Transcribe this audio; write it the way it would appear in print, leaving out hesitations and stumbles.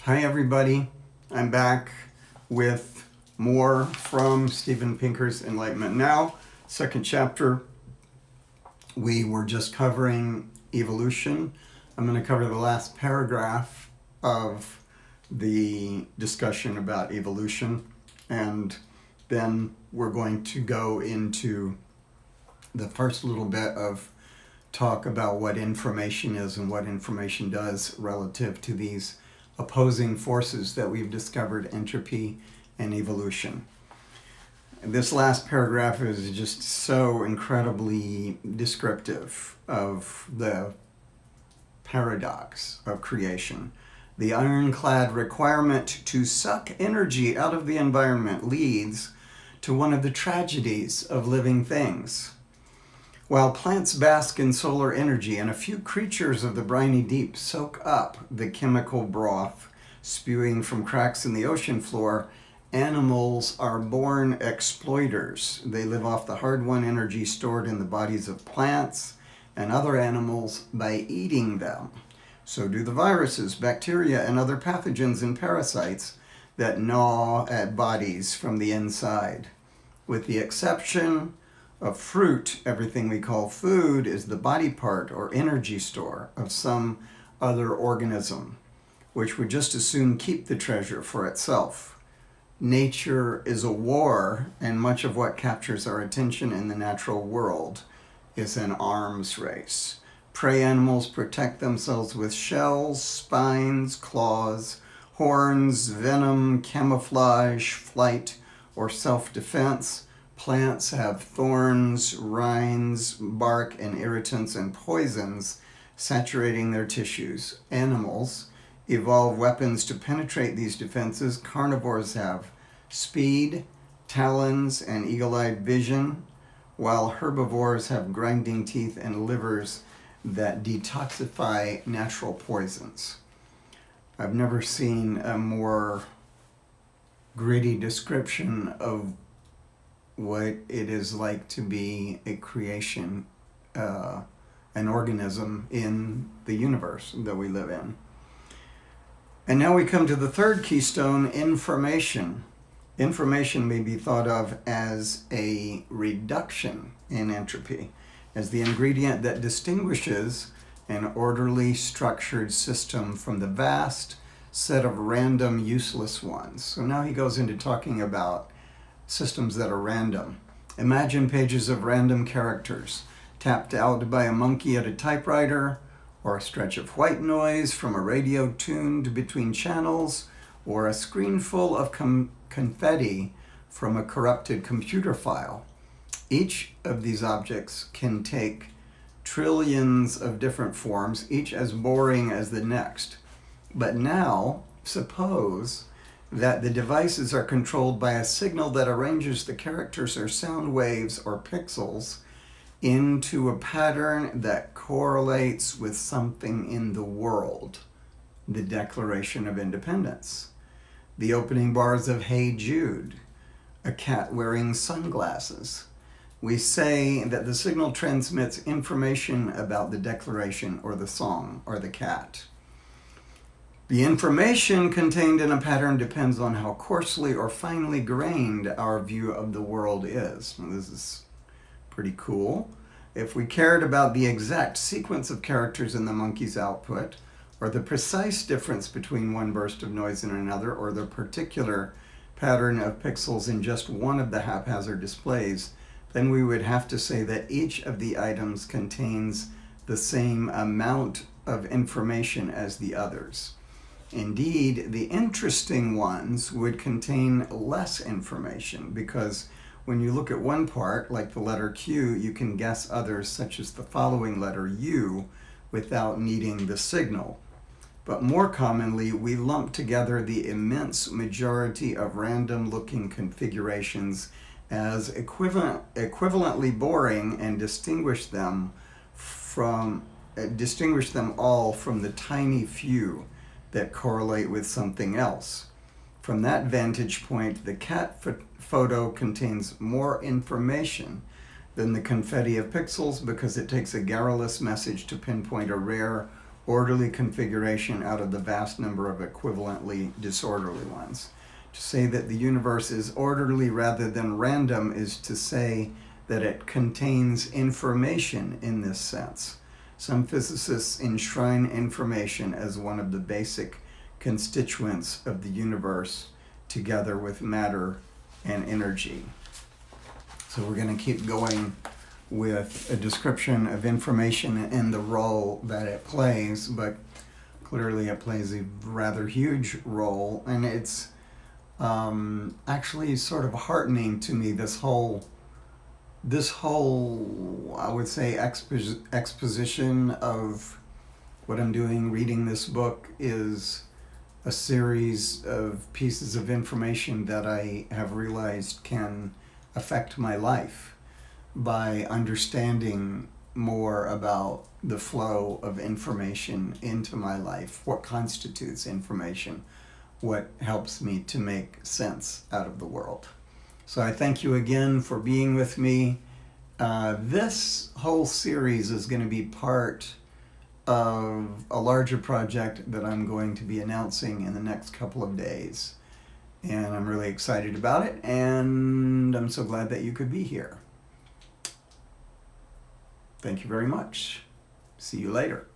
Hi everybody, I'm back with more from Steven Pinker's Enlightenment Now, second chapter. We were just covering evolution. I'm going to cover the last paragraph of the discussion about evolution, and then we're going to go into the first little bit of talk about what information is and what information does relative to these opposing forces that we've discovered, entropy and evolution. This last paragraph is just so incredibly descriptive of the paradox of creation. The ironclad requirement to suck energy out of the environment leads to one of the tragedies of living things. While plants bask in solar energy and a few creatures of the briny deep soak up the chemical broth spewing from cracks in the ocean floor, animals are born exploiters. They live off the hard-won energy stored in the bodies of plants and other animals by eating them. So do the viruses, bacteria, and other pathogens and parasites that gnaw at bodies from the inside. With the exception of fruit, everything we call food is the body part or energy store of some other organism, which would just as soon keep the treasure for itself. Nature is a war, and much of what captures our attention in the natural world is an arms race. Prey animals protect themselves with shells, spines, claws, horns, venom, camouflage, flight, or self-defense. Plants have thorns, rinds, bark, and irritants and poisons saturating their tissues. Animals evolve weapons to penetrate these defenses. Carnivores have speed, talons, and eagle-eyed vision, while herbivores have grinding teeth and livers that detoxify natural poisons. I've never seen a more gritty description of what it is like to be a creation, an organism in the universe that we live in. And now we come to the third keystone, information. Information may be thought of as a reduction in entropy, as the ingredient that distinguishes an orderly, structured system from the vast set of random, useless ones. So now he goes into talking about systems that are random. Imagine pages of random characters tapped out by a monkey at a typewriter, or a stretch of white noise from a radio tuned between channels, or a screen full of confetti from a corrupted computer file. Each of these objects can take trillions of different forms, each as boring as the next. But now, suppose that the devices are controlled by a signal that arranges the characters or sound waves or pixels into a pattern that correlates with something in the world. The Declaration of Independence, the opening bars of Hey Jude, a cat wearing sunglasses. We say that the signal transmits information about the declaration or the song or the cat. The information contained in a pattern depends on how coarsely or finely grained our view of the world is. This is pretty cool. If we cared about the exact sequence of characters in the monkey's output, or the precise difference between one burst of noise and another, or the particular pattern of pixels in just one of the haphazard displays, then we would have to say that each of the items contains the same amount of information as the others. Indeed, the interesting ones would contain less information, because when you look at one part, like the letter Q, you can guess others, such as the following letter U, without needing the signal. But more commonly, we lump together the immense majority of random-looking configurations as equivalently boring and distinguish them all from the tiny few that correlate with something else. From that vantage point, the cat photo contains more information than the confetti of pixels, because it takes a garrulous message to pinpoint a rare orderly configuration out of the vast number of equivalently disorderly ones. To say that the universe is orderly rather than random is to say that it contains information in this sense. Some physicists enshrine information as one of the basic constituents of the universe, together with matter and energy. So we're going to keep going with a description of information and the role that it plays, but clearly it plays a rather huge role, and it's actually sort of heartening to me, this whole I would say exposition of what I'm doing. Reading this book is a series of pieces of information that I have realized can affect my life by understanding more about the flow of information into my life, what constitutes information, what helps me to make sense out of the world. So I thank you again for being with me. This whole series is going to be part of a larger project that I'm going to be announcing in the next couple of days. And I'm really excited about it, and I'm so glad that you could be here. Thank you very much. See you later.